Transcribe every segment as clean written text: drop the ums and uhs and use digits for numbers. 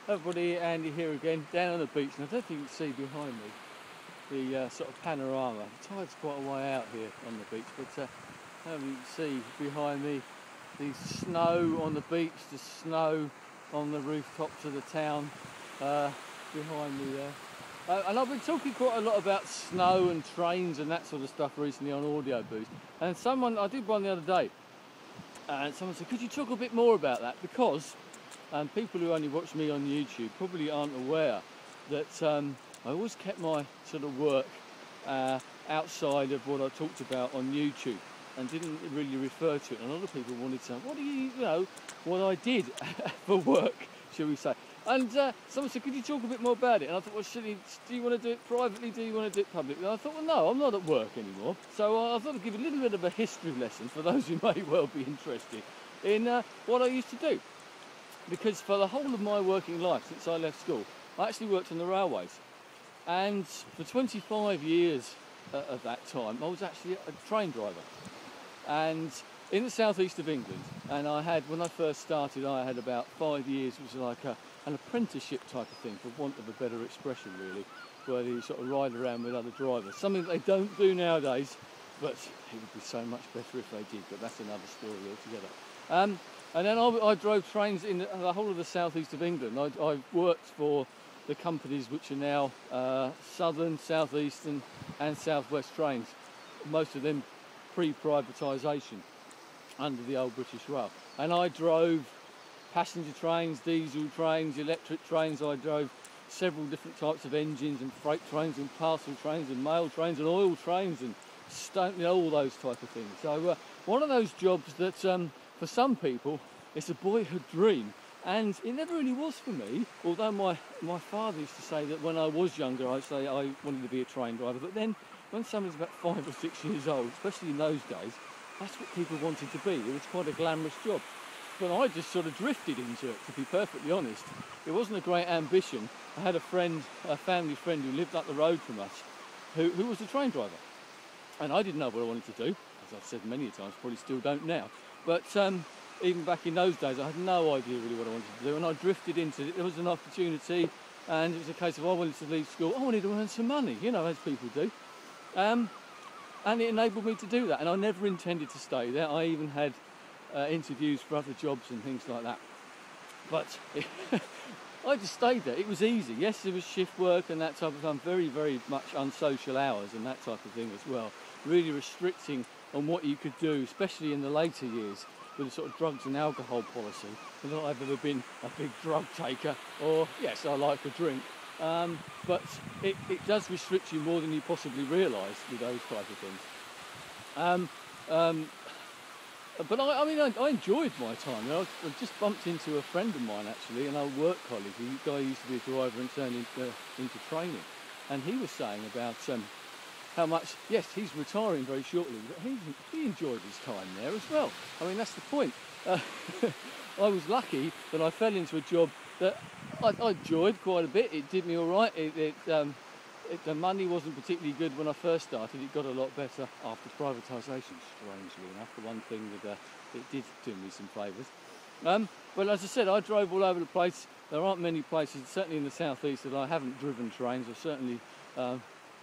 Everybody, Andy here again, down on the beach, and I don't think you can see behind me the sort of panorama. The tide's quite a way out here on the beach, but you can see behind me the snow on the beach, the snow on the rooftops of the town behind me there. And I've been talking quite a lot about snow and trains and that sort of stuff recently on Audio Boost. And I did one the other day, and someone said, could you talk a bit more about that? Because people who only watch me on YouTube probably aren't aware that I always kept my sort of work outside of what I talked about on YouTube and didn't really refer to it. And a lot of people wanted to know, what I did for work, shall we say. And someone said, could you talk a bit more about it? And I thought, well, do you want to do it privately? Do you want to do it publicly? And I thought, well, no, I'm not at work anymore. So I thought I'd give a little bit of a history lesson for those who may well be interested in what I used to do. Because for the whole of my working life, since I left school, I actually worked on the railways. And for 25 years of that time, I was actually a train driver. And in the southeast of England, and when I first started, I had about 5 years. It was like an apprenticeship type of thing, for want of a better expression really, where you sort of ride around with other drivers. Something that they don't do nowadays, but it would be so much better if they did, but that's another story altogether. And then I drove trains in the whole of the southeast of England. I worked for the companies which are now Southern, Southeastern and Southwest Trains, most of them pre-privatisation under the old British Rail. And I drove passenger trains, diesel trains, electric trains. I drove several different types of engines and freight trains and parcel trains and mail trains and oil trains and all those type of things. So one of those jobs that for some people it's a boyhood dream, and it never really was for me, although my father used to say that when I was younger I wanted to be a train driver. But then when somebody's about 5 or 6 years old, especially in those days, that's what people wanted to be. It was quite a glamorous job. But I just sort of drifted into it, to be perfectly honest. It wasn't a great ambition. I had a family friend who lived up the road from us who was a train driver. And I didn't know what I wanted to do, as I've said many times, probably still don't now. But even back in those days, I had no idea really what I wanted to do, and I drifted into it. There was an opportunity, and it was a case of I wanted to leave school. I wanted to earn some money, as people do. And it enabled me to do that, and I never intended to stay there. I even had interviews for other jobs and things like that. But I just stayed there. It was easy. Yes, there was shift work and that type of thing, very, very much unsocial hours and that type of thing as well. Really restricting on what you could do, especially in the later years, with the sort of drugs and alcohol policy. Not I've ever been a big drug taker, or yes, I like a drink. But it does restrict you more than you possibly realise with those type of things. But I enjoyed my time. I just bumped into a friend of mine actually, an old work colleague. The guy used to be a driver and turned into training, and he was saying about how much, yes, he's retiring very shortly, but he enjoyed his time there as well. I mean, that's the point. I was lucky that I fell into a job that I enjoyed quite a bit. It did me all right. The money wasn't particularly good when I first started. It got a lot better after privatisation, strangely enough. The one thing that it did do me some favours. But as I said, I drove all over the place. There aren't many places, certainly in the southeast, that I haven't driven trains. I've certainly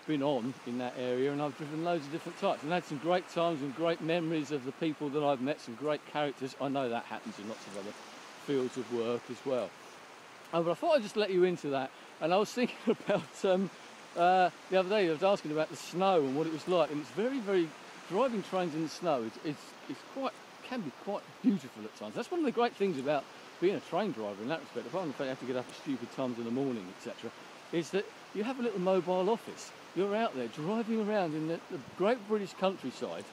been on in that area, and I've driven loads of different types and had some great times and great memories of the people that I've met, some great characters. I know that happens in lots of other fields of work as well. But I thought I'd just let you into that. And I was thinking about the other day, I was asking about the snow and what it was like, and it's very, very, driving trains in the snow can be quite beautiful at times. That's one of the great things about being a train driver in that respect, apart from the fact you have to get up at stupid times in the morning, etc., is that you have a little mobile office. You're out there driving around in the great British countryside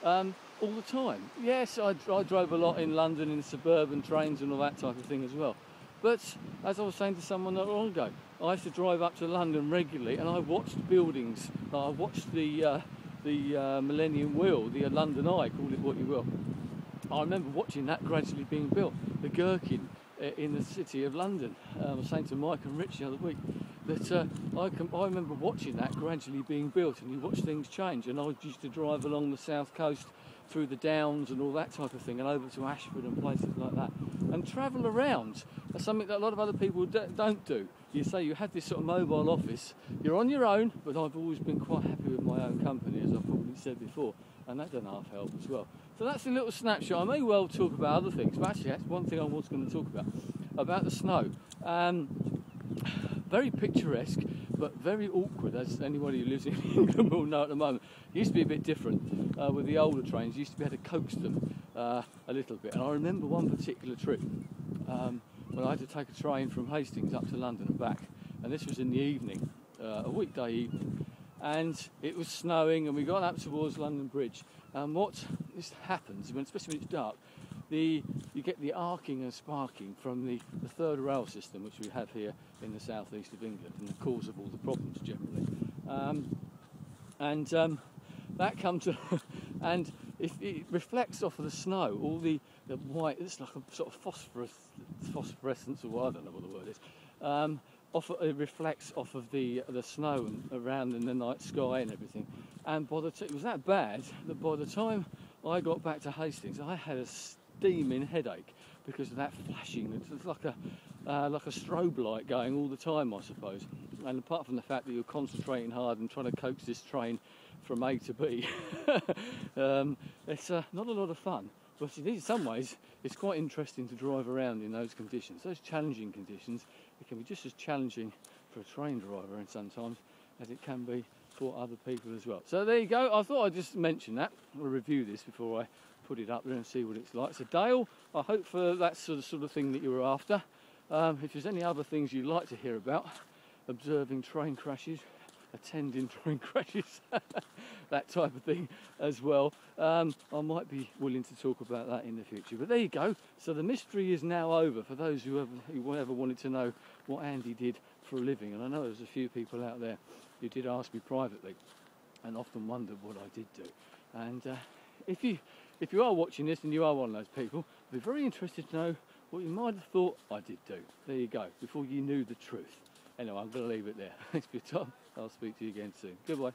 all the time. Yes, I drove a lot in London in suburban trains and all that type of thing as well. But as I was saying to someone not long ago, I used to drive up to London regularly, and I watched buildings. I watched the Millennium Wheel, the London Eye, call it what you will. I remember watching that gradually being built. The Gherkin in the city of London. I was saying to Mike and Rich the other week that I remember watching that gradually being built, and you watch things change. And I used to drive along the south coast through the Downs and all that type of thing, and over to Ashford and places like that. And travel around. That's something that a lot of other people don't do. You say you have this sort of mobile office, you're on your own, but I've always been quite happy with my own company, as I've probably said before, and that doesn't half help as well. So that's a little snapshot. I may well talk about other things, but actually that's one thing I was going to talk about the snow. Very picturesque, but very awkward, as anybody who lives in England will know at the moment. It used to be a bit different with the older trains. You used to be able to coax them a little bit. And I remember one particular trip when I had to take a train from Hastings up to London and back. And this was in the evening, a weekday evening. And it was snowing, and we got up towards London Bridge. And what this happens, especially when it's dark, you get the arcing and sparking from the third rail system, which we have here in the southeast of England, and the cause of all the problems generally. That comes to, and it reflects off of the snow, all the white. It's like a sort of phosphorescence, or I don't know what the word is. It reflects off of the snow and around in the night sky and everything. And it was that bad that by the time I got back to Hastings, I had a steaming headache because of that flashing. It's like a strobe light going all the time, I suppose. And apart from the fact that you're concentrating hard and trying to coax this train from A to B, it's not a lot of fun. But in some ways, it's quite interesting to drive around in those conditions, those challenging conditions. It can be just as challenging for a train driver, and sometimes, as it can be for other people as well. So there you go. I thought I'd just mention that. I'll review this before I put it up there and see what it's like. So Dale, I hope for that sort of thing that you were after. If there's any other things you'd like to hear about, observing train crashes, attending train crashes, that type of thing as well, I might be willing to talk about that in the future. But there you go. So the mystery is now over for those who ever wanted to know what Andy did for a living. And I know there's a few people out there who did ask me privately and often wondered what I did do. And if you are watching this and you are one of those people, I'd be very interested to know what you might have thought I did do. There you go, before you knew the truth. Anyway, I'm going to leave it there. Thanks for your time. I'll speak to you again soon. Goodbye.